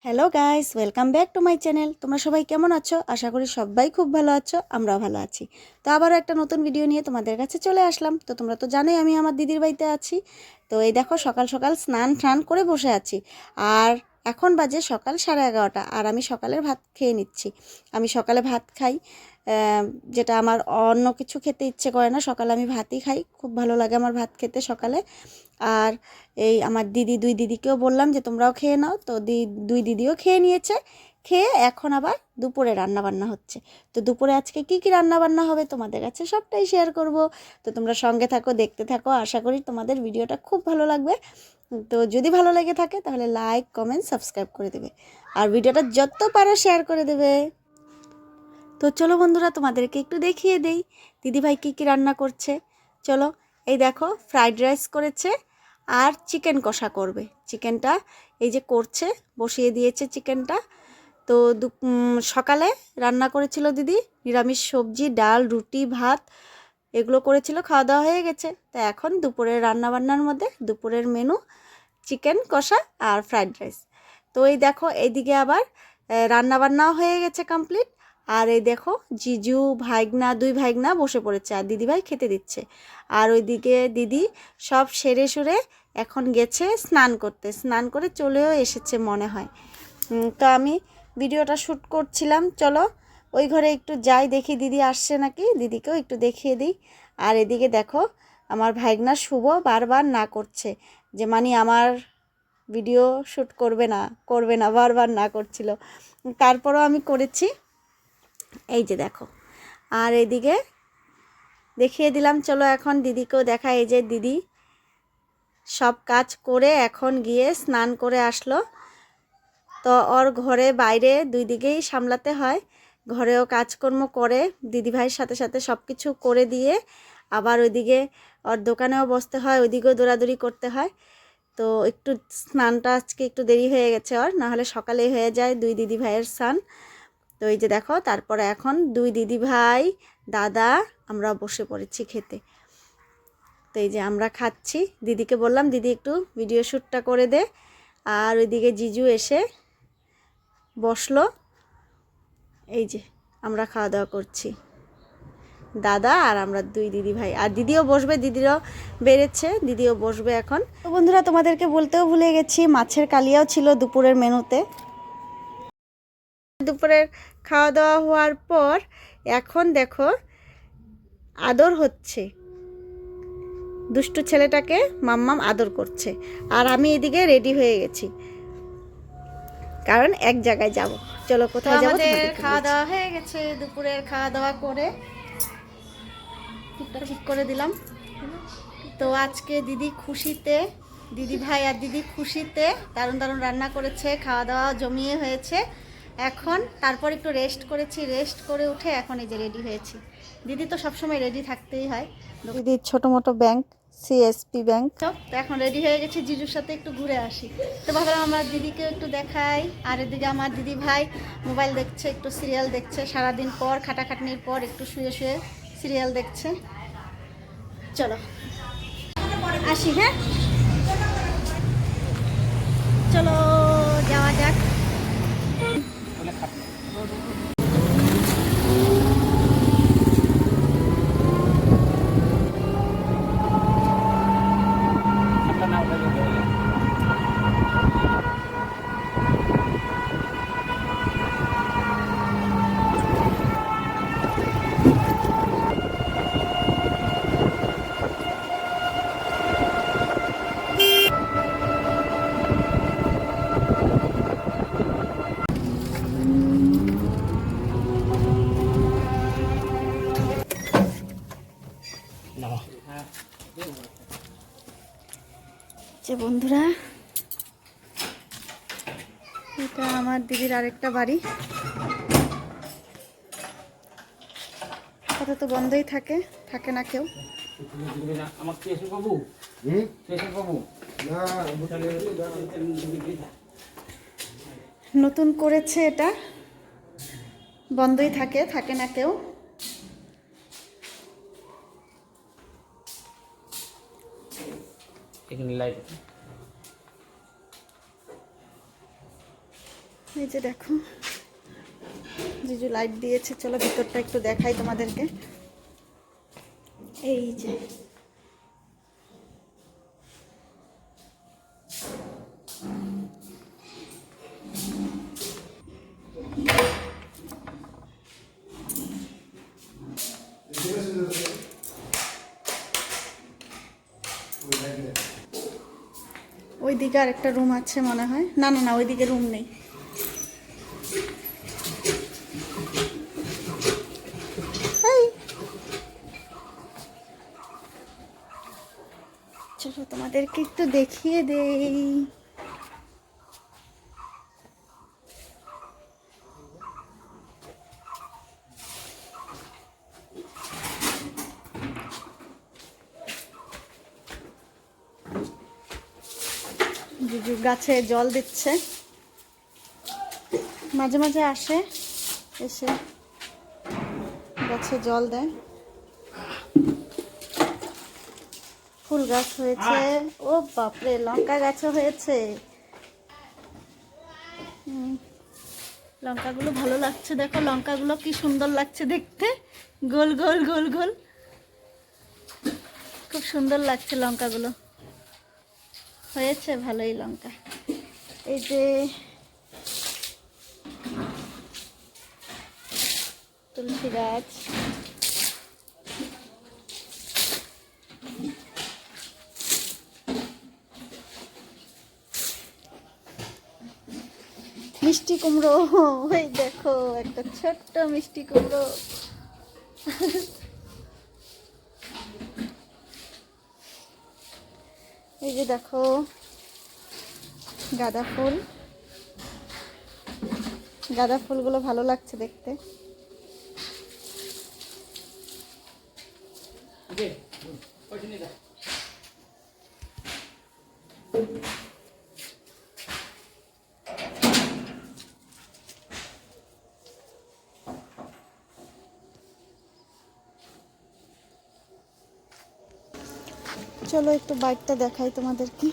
Hello guys, welcome back to my channel. তোমরা সবাই কেমন আছো? আশা করি সবাই খুব ভালো আছো, আমরাও ভালো আছি। তো আবারও একটা নতুন ভিডিও নিয়ে তোমাদের কাছে চলে আসলাম। তো তোমরা তো জানোই আমি আমার দিদির বাড়িতে আছি। তো এই দেখো সকাল সকাল স্নান টান করে বসে আছি। আর এখন বাজে সকাল 11:30 আর আমি সকালের ভাত খেয়ে নিচ্ছি। আমি সকালে ভাত খাই, যেটা আমার অন্য কিছু খেতে ইচ্ছে করে না। সকালে আমি ভাতই খাই, খুব ভালো লাগে আমার ভাত খেতে সকালে। আর এই আমার দুই দিদিকেও বললাম যে তোমরাও খেয়ে নাও। তো দুই দিদিও খেয়ে নিয়েছে। খেয়ে এখন আবার দুপুরে রান্না বান্না হচ্ছে। তো দুপুরে আজকে কি কি রান্না বান্না হবে তোমাদের কাছে সবটাই শেয়ার করব। তো তোমরা সঙ্গে থাকো, দেখতে থাকো। আশা করি তোমাদের ভিডিওটা খুব ভালো লাগবে। তো যদি ভালো লেগে থাকে তাহলে লাইক, কমেন্ট, সাবস্ক্রাইব করে দেবে। আর ভিডিওটা যত পারো শেয়ার করে দেবে। তো চলো বন্ধুরা, তোমাদেরকে একটু দেখিয়ে দেই দিদিভাই কী কী রান্না করছে। চলো, এই দেখো ফ্রাইড রাইস করেছে আর চিকেন কষা করবে। চিকেনটা এই যে করছে, বসিয়ে দিয়েছে চিকেনটা। তো সকালে রান্না করেছিল দিদি নিরামিষ সবজি, ডাল, রুটি, ভাত এগুলো করেছিল, খাওয়া দাওয়া হয়ে গেছে। তো এখন দুপুরের রান্নাবান্নার মধ্যে দুপুরের মেনু চিকেন কষা আর ফ্রাইড রাইস। তো এই দেখো এইদিকে আবার রান্নাবান্নাও হয়ে গেছে কমপ্লিট। আর এই দেখো জিজু ভাইগনা, দুই ভাইগনা বসে পড়েছে আর দিদিভাই খেতে দিচ্ছে। আর ওইদিকে দিদি সব সেরে সুরে এখন গেছে স্নান করতে, স্নান করে চলেও এসেছে মনে হয়। তো আমি ভিডিওটা শ্যুট করছিলাম। চলো ওই ঘরে একটু যাই, দেখি দিদি আসছে নাকি, দিদিকেও একটু দেখিয়ে দিই। আর এদিকে দেখো আমার ভাইগনা শুভ বারবার না করছে যে মানে আমার ভিডিও শ্যুট করবে না বারবার না করছিল। তারপরও আমি করেছি, এই যে দেখো। আর এদিকে দেখিয়ে দিলাম। চলো এখন দিদিকেও দেখা। এই যে দিদি সব কাজ করে এখন গিয়ে স্নান করে আসলো। তো ওর ঘরে বাইরে দুই দিকেই সামলাতে হয়, ঘরেও কাজকর্ম করে দিদিভাইয়ের সাথে সাথে সব কিছু করে দিয়ে আবার ওইদিকে ওর দোকানেও বসতে হয়, ওইদিকেও দৌড়াদৌড়ি করতে হয়। তো একটু স্নানটা আজকে একটু দেরি হয়ে গেছে ওর, নাহলে সকালেই হয়ে যায় দুই দিদিভাইয়ের স্নান। তো এই যে দেখো, তারপরে এখন দুই দিদিভাই, দাদা, আমরা বসে পড়েছি খেতে। তো এই যে আমরা খাচ্ছি। দিদিকে বললাম দিদি একটু ভিডিও শ্যুটটা করে দে। আর ওইদিকে জিজু এসে বসলো। এই যে আমরা খাওয়া দাওয়া করছি, দাদা আর আমরা দুই দিদি ভাই। আর দিদিও বসবে, দিদিরও বেড়েছে, দিদিও বসবে এখন। তো বন্ধুরা, তোমাদেরকে বলতেও ভুলে গেছি, মাছের কালিয়াও ছিল দুপুরের মেনুতে। দুপুরের খাওয়া দাওয়া হওয়ার পর এখন দেখো আদর হচ্ছে, দুষ্টু ছেলেটাকে মাম্মাম আদর করছে। আর আমি এদিকে রেডি হয়ে গেছি, কারণ এক জায়গায় যাব। চলো কোথায় যাবো? আমাদের খাওয়া দাওয়া হয়ে গেছে, দুপুরের খাওয়া দাওয়া করে ঠিক করে দিলাম। তো আজকে দিদি খুশিতে, দিদি ভাই আর দিদি খুশিতে দারুণ দারুণ রান্না করেছে, খাওয়া দাওয়া জমিয়ে হয়েছে। এখন তারপর একটু রেস্ট করেছি, রেস্ট করে উঠে এখন এই যে রেডি হয়েছি। দিদি তো সবসময় রেডি থাকতেই হয়, দিদির ছোটো মোটো ব্যাংক, সিএসপি ব্যাংক। তো এখন রেডি হয়ে গেছি, জিজুর সাথে একটু ঘুরে আসি। তো ভাবলাম আমার দিদিকেও একটু দেখাই। আর এদিকে আমার দিদি ভাই মোবাইল দেখছে, একটু সিরিয়াল দেখছে, সারাদিন পর খাটাখাটনির পর একটু শুয়ে শুয়ে সিরিয়াল দেখছে। চলো আসি, হ্যাঁ চলো যাওয়া যাক। যে বন্ধুরা, এটা আমার দিদির আরেকটা বাড়ি। কথা তো বন্ধই থাকে, থাকে না কেউ। নতুন করেছে, এটা বন্ধই থাকে, থাকে না কেউ। এখানে লাইট এই যে দেখো জিজু লাইট দিয়েছে, চলো ভিতরটা একটু দেখাই তোমাদেরকে। এই যে ওইদিকে আর একটা রুম আছে মনে হয়, না না না ওইদিকে রুম নেই। চলো তোমাদেরকে একটু দেখিয়ে দেই। জিজু গাছে জল দিচ্ছে, মাঝে মাঝে আসে, এসে গাছে জল দেয়। ফুল গাছ হয়েছে, ও বাপরে লঙ্কা গাছও হয়েছে। লঙ্কাগুলো ভালো লাগছে, দেখো লঙ্কাগুলো কি সুন্দর লাগছে দেখতে, গোল গোল গোল গোল, খুব সুন্দর লাগছে লঙ্কাগুলো, হয়েছে ভালোই লঙ্কা। এই যে তুলসী গাছ, মিষ্টি কুমড়ো, ওই দেখো একটা ছোট্ট মিষ্টি কুমড়ো। এই যে দেখো গাঁদা ফুল, গাঁদা ফুলগুলো ভালো লাগছে দেখতে। চলো একটু বাইকটা দেখাই তোমাদেরকে।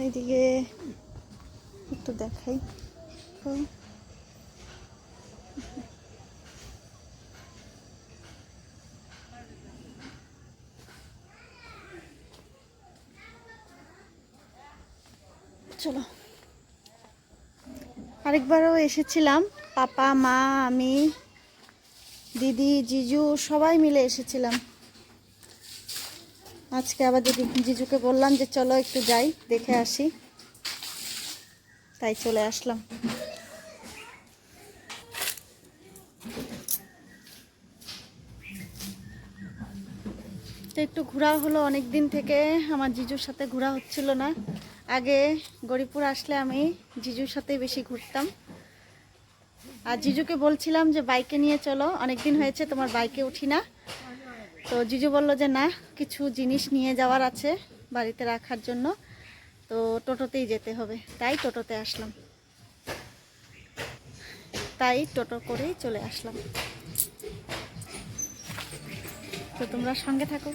এইদিকে একটু দেখাই, চলো। আরেকবারও এসেছিলাম, পাপা মা আমি দিদি জিজু সবাই মিলে এসেছিলাম। আজকে আবার জিজুকে বললাম যে চলো একটু যাই দেখে আসি, তাই চলে আসলাম। তো একটু ঘোরা হলো, অনেক দিন থেকে আমার জিজুর সাথে ঘোরা হচ্ছিল না। আগে গরিপুর আসলে আমি জিজুর সাথে বেশি ঘুরতাম, আর জিজুকে বলছিলাম যে বাইকে নিয়ে চলো, অনেক দিন হয়েছে তোমার বাইকে উঠি না। তো জিজু বলল যে না, কিছু জিনিস নিয়ে যাওয়ার আছে বাড়িতে রাখার জন্য, তো টোটোতেই যেতে হবে, তাই টোটোতে আসলাম, তাই টোটো করেই চলে আসলাম। তো তোমরা সঙ্গে থাকো।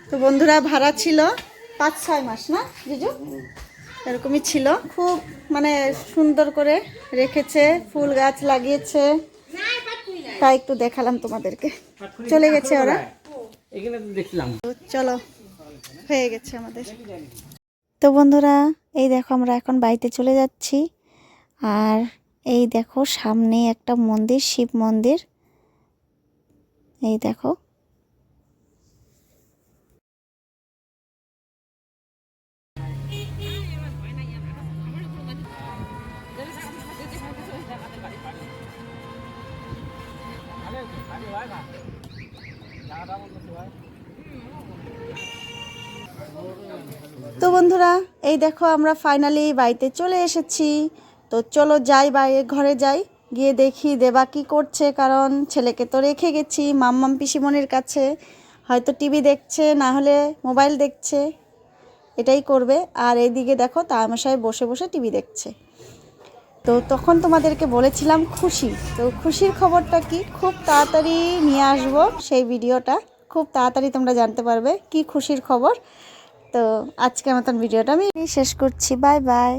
তো বন্ধুরা ভাড়া ছিল 5-6 মাস না জিজু, এরকমই ছিল। খুব মানে সুন্দর করে রেখেছে, ফুল গাছ লাগিয়েছে, তাই একটু দেখালাম তোমাদেরকে। চলে গেছে ওরা, চলো হয়ে গেছে আমাদের। তো বন্ধুরা এই দেখো আমরা এখন বাড়িতে চলে যাচ্ছি, আর এই দেখো সামনে একটা মন্দির, শিব মন্দির, এই দেখো। তো বন্ধুরা এই দেখো আমরা ফাইনালি বাড়িতে চলে এসেছি। তো চলো যাই, বাইরে ঘরে যাই, গিয়ে দেখি দেবা কি করছে, কারণ ছেলেকে তো রেখে গেছি মাম্মাম পিসিমণির কাছে, হয়তো টিভি দেখছে, না হলে মোবাইল দেখছে, এটাই করবে। আর এইদিকে দেখো তামশায় বসে বসে টিভি দেখছে। তো তখন তোমাদেরকে বলেছিলাম খুশি, তো খুশির খবরটা কি খুব তাড়াতাড়ি নিয়ে আসবো, সেই ভিডিওটা খুব তাড়াতাড়ি তোমরা জানতে পারবে কি খুশির খবর। তো আজকের মতন ভিডিওটা আমি শেষ করছি, বাই বাই।